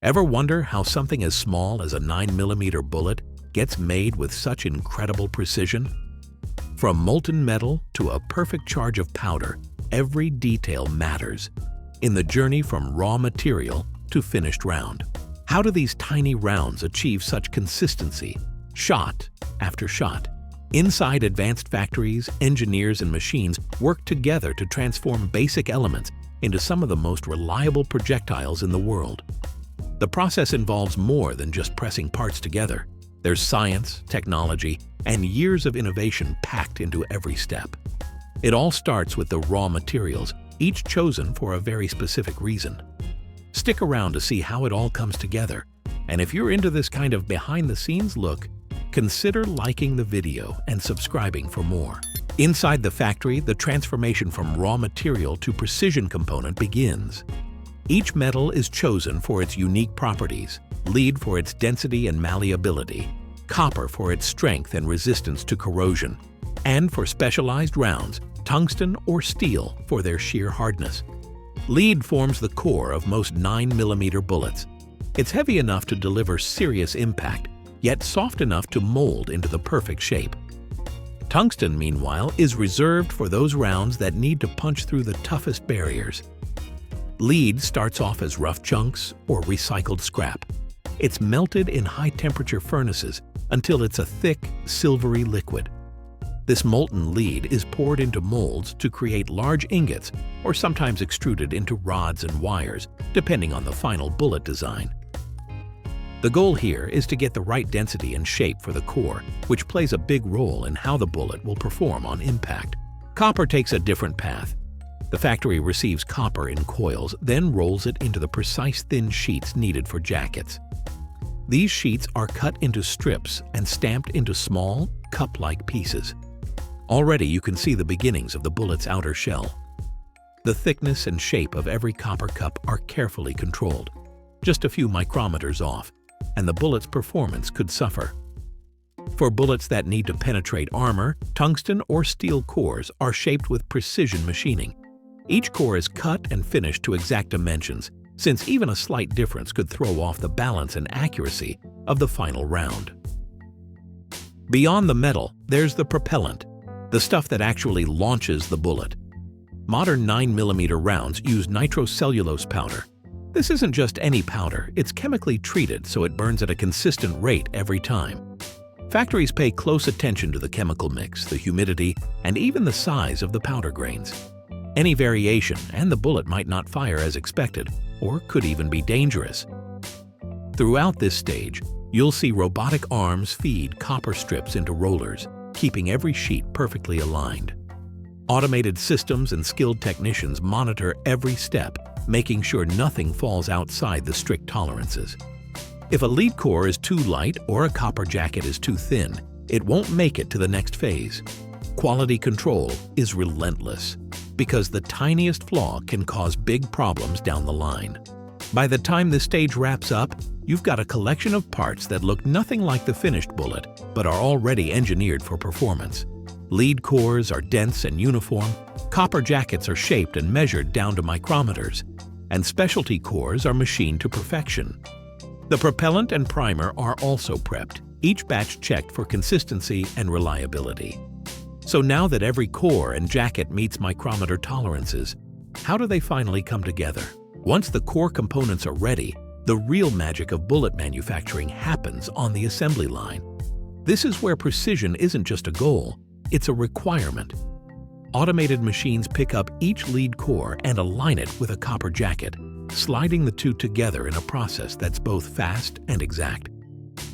Ever wonder how something as small as a 9mm bullet gets made with such incredible precision? From molten metal to a perfect charge of powder, every detail matters in the journey from raw material to finished round. How do these tiny rounds achieve such consistency, shot after shot? Inside advanced factories, engineers and machines work together to transform basic elements into some of the most reliable projectiles in the world. The process involves more than just pressing parts together. There's science, technology, and years of innovation packed into every step. It all starts with the raw materials, each chosen for a very specific reason. Stick around to see how it all comes together, and if you're into this kind of behind-the-scenes look, consider liking the video and subscribing for more. Inside the factory, the transformation from raw material to precision component begins. Each metal is chosen for its unique properties: lead for its density and malleability, copper for its strength and resistance to corrosion, and for specialized rounds, tungsten or steel for their sheer hardness. Lead forms the core of most 9mm bullets. It's heavy enough to deliver serious impact, yet soft enough to mold into the perfect shape. Tungsten, meanwhile, is reserved for those rounds that need to punch through the toughest barriers. Lead starts off as rough chunks or recycled scrap. It's melted in high-temperature furnaces until it's a thick, silvery liquid. This molten lead is poured into molds to create large ingots or sometimes extruded into rods and wires, depending on the final bullet design. The goal here is to get the right density and shape for the core, which plays a big role in how the bullet will perform on impact. Copper takes a different path. The factory receives copper in coils, then rolls it into the precise thin sheets needed for jackets. These sheets are cut into strips and stamped into small, cup-like pieces. Already you can see the beginnings of the bullet's outer shell. The thickness and shape of every copper cup are carefully controlled, just a few micrometers off, and the bullet's performance could suffer. For bullets that need to penetrate armor, tungsten or steel cores are shaped with precision machining. Each core is cut and finished to exact dimensions, since even a slight difference could throw off the balance and accuracy of the final round. Beyond the metal, there's the propellant, the stuff that actually launches the bullet. Modern 9mm rounds use nitrocellulose powder. This isn't just any powder, it's chemically treated so it burns at a consistent rate every time. Factories pay close attention to the chemical mix, the humidity, and even the size of the powder grains. Any variation and the bullet might not fire as expected, or could even be dangerous. Throughout this stage, you'll see robotic arms feed copper strips into rollers, keeping every sheet perfectly aligned. Automated systems and skilled technicians monitor every step, making sure nothing falls outside the strict tolerances. If a lead core is too light or a copper jacket is too thin, it won't make it to the next phase. Quality control is relentless, because the tiniest flaw can cause big problems down the line. By the time this stage wraps up, you've got a collection of parts that look nothing like the finished bullet, but are already engineered for performance. Lead cores are dense and uniform, copper jackets are shaped and measured down to micrometers, and specialty cores are machined to perfection. The propellant and primer are also prepped, each batch checked for consistency and reliability. So now that every core and jacket meets micrometer tolerances, how do they finally come together? Once the core components are ready, the real magic of bullet manufacturing happens on the assembly line. This is where precision isn't just a goal, it's a requirement. Automated machines pick up each lead core and align it with a copper jacket, sliding the two together in a process that's both fast and exact.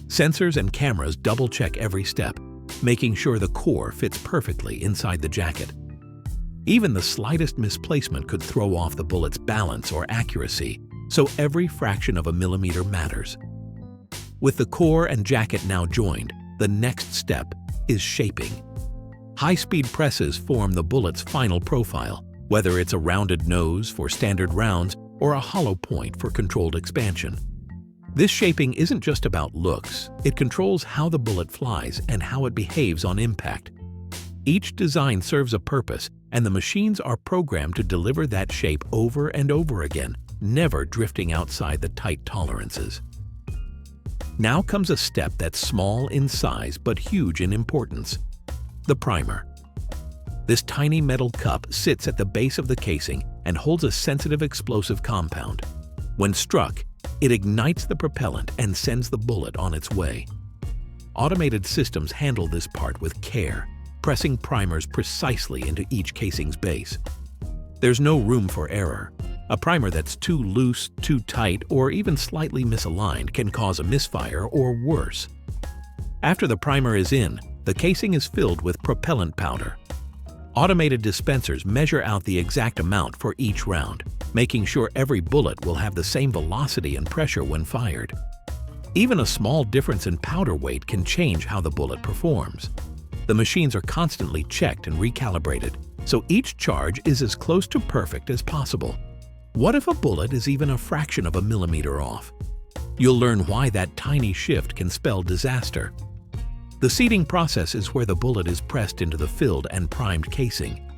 Sensors and cameras double-check every step, making sure the core fits perfectly inside the jacket. Even the slightest misplacement could throw off the bullet's balance or accuracy, so every fraction of a millimeter matters. With the core and jacket now joined, the next step is shaping. High-speed presses form the bullet's final profile, whether it's a rounded nose for standard rounds or a hollow point for controlled expansion. This shaping isn't just about looks, it controls how the bullet flies and how it behaves on impact. Each design serves a purpose, and the machines are programmed to deliver that shape over and over again, never drifting outside the tight tolerances. Now comes a step that's small in size but huge in importance: the primer. This tiny metal cup sits at the base of the casing and holds a sensitive explosive compound. When struck, it ignites the propellant and sends the bullet on its way. Automated systems handle this part with care, pressing primers precisely into each casing's base. There's no room for error. A primer that's too loose, too tight, or even slightly misaligned can cause a misfire or worse. After the primer is in, the casing is filled with propellant powder. Automated dispensers measure out the exact amount for each round, making sure every bullet will have the same velocity and pressure when fired. Even a small difference in powder weight can change how the bullet performs. The machines are constantly checked and recalibrated, so each charge is as close to perfect as possible. What if a bullet is even a fraction of a millimeter off? You'll learn why that tiny shift can spell disaster. The seating process is where the bullet is pressed into the filled and primed casing.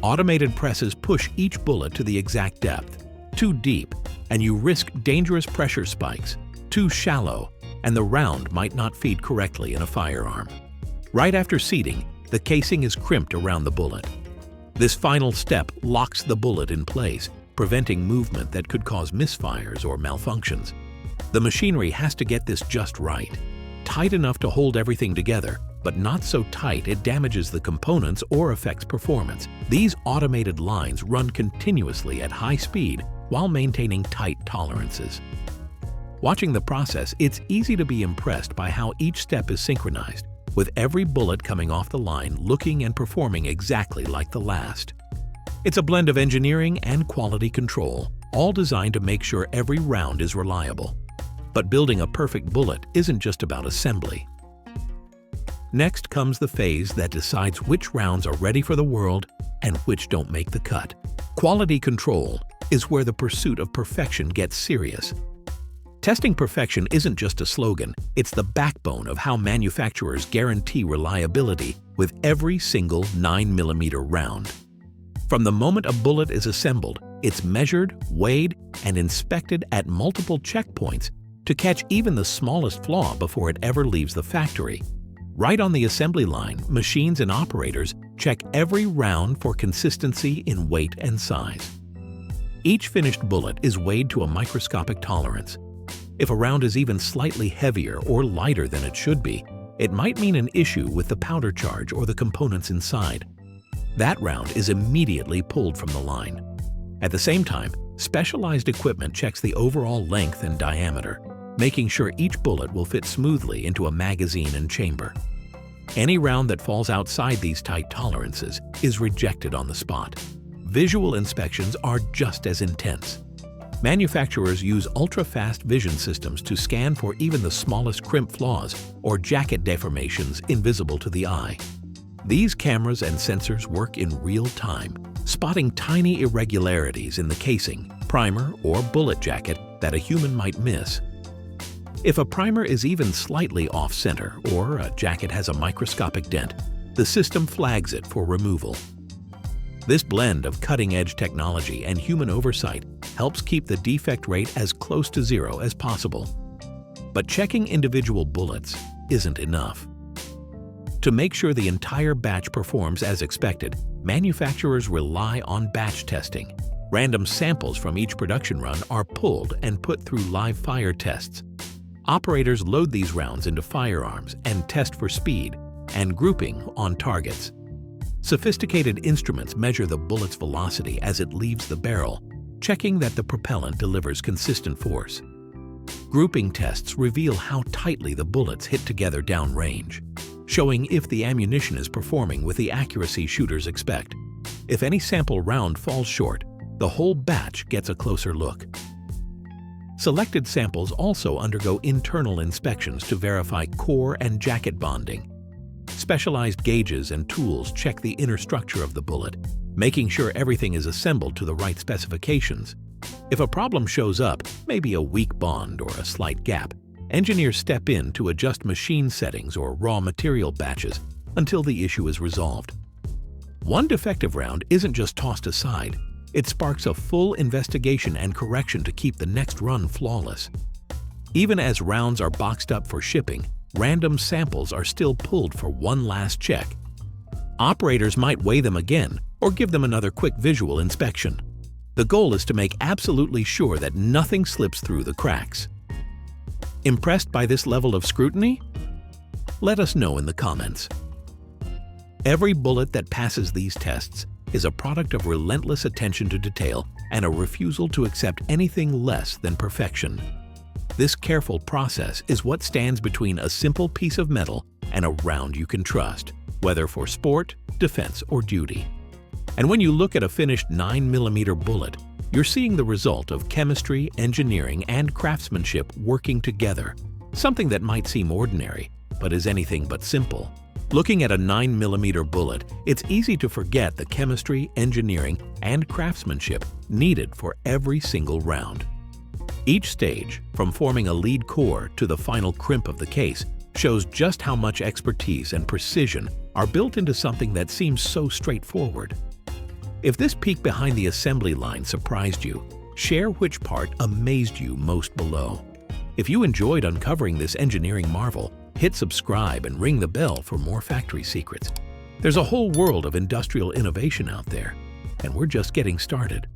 Automated presses push each bullet to the exact depth. Too deep, and you risk dangerous pressure spikes. Too shallow, and the round might not feed correctly in a firearm. Right after seating, the casing is crimped around the bullet. This final step locks the bullet in place, preventing movement that could cause misfires or malfunctions. The machinery has to get this just right. Tight enough to hold everything together, but not so tight it damages the components or affects performance. These automated lines run continuously at high speed while maintaining tight tolerances. Watching the process, it's easy to be impressed by how each step is synchronized, with every bullet coming off the line looking and performing exactly like the last. It's a blend of engineering and quality control, all designed to make sure every round is reliable. But building a perfect bullet isn't just about assembly. Next comes the phase that decides which rounds are ready for the world and which don't make the cut. Quality control is where the pursuit of perfection gets serious. Testing perfection isn't just a slogan, it's the backbone of how manufacturers guarantee reliability with every single 9mm round. From the moment a bullet is assembled, it's measured, weighed, and inspected at multiple checkpoints to catch even the smallest flaw before it ever leaves the factory. Right on the assembly line, machines and operators check every round for consistency in weight and size. Each finished bullet is weighed to a microscopic tolerance. If a round is even slightly heavier or lighter than it should be, it might mean an issue with the powder charge or the components inside. That round is immediately pulled from the line. At the same time, specialized equipment checks the overall length and diameter, making sure each bullet will fit smoothly into a magazine and chamber. Any round that falls outside these tight tolerances is rejected on the spot. Visual inspections are just as intense. Manufacturers use ultra-fast vision systems to scan for even the smallest crimp flaws or jacket deformations invisible to the eye. These cameras and sensors work in real time, spotting tiny irregularities in the casing, primer, or bullet jacket that a human might miss. If a primer is even slightly off-center or a jacket has a microscopic dent, the system flags it for removal. This blend of cutting-edge technology and human oversight helps keep the defect rate as close to zero as possible. But checking individual bullets isn't enough. To make sure the entire batch performs as expected, manufacturers rely on batch testing. Random samples from each production run are pulled and put through live fire tests. Operators load these rounds into firearms and test for speed and grouping on targets. Sophisticated instruments measure the bullet's velocity as it leaves the barrel, checking that the propellant delivers consistent force. Grouping tests reveal how tightly the bullets hit together downrange, showing if the ammunition is performing with the accuracy shooters expect. If any sample round falls short, the whole batch gets a closer look. Selected samples also undergo internal inspections to verify core and jacket bonding. Specialized gauges and tools check the inner structure of the bullet, making sure everything is assembled to the right specifications. If a problem shows up, maybe a weak bond or a slight gap, engineers step in to adjust machine settings or raw material batches until the issue is resolved. One defective round isn't just tossed aside, It sparks a full investigation and correction to keep the next run flawless. Even as rounds are boxed up for shipping, random samples are still pulled for one last check. Operators might weigh them again or give them another quick visual inspection. The goal is to make absolutely sure that nothing slips through the cracks. Impressed by this level of scrutiny? Let us know in the comments. Every bullet that passes these tests is a product of relentless attention to detail and a refusal to accept anything less than perfection. This careful process is what stands between a simple piece of metal and a round you can trust, whether for sport, defense, or duty. And when you look at a finished 9mm bullet, you're seeing the result of chemistry, engineering, and craftsmanship working together, something that might seem ordinary, but is anything but simple. Looking at a 9mm bullet, it's easy to forget the chemistry, engineering, and craftsmanship needed for every single round. Each stage, from forming a lead core to the final crimp of the case, shows just how much expertise and precision are built into something that seems so straightforward. If this peek behind the assembly line surprised you, share which part amazed you most below. If you enjoyed uncovering this engineering marvel, hit subscribe and ring the bell for more factory secrets. There's a whole world of industrial innovation out there, and we're just getting started.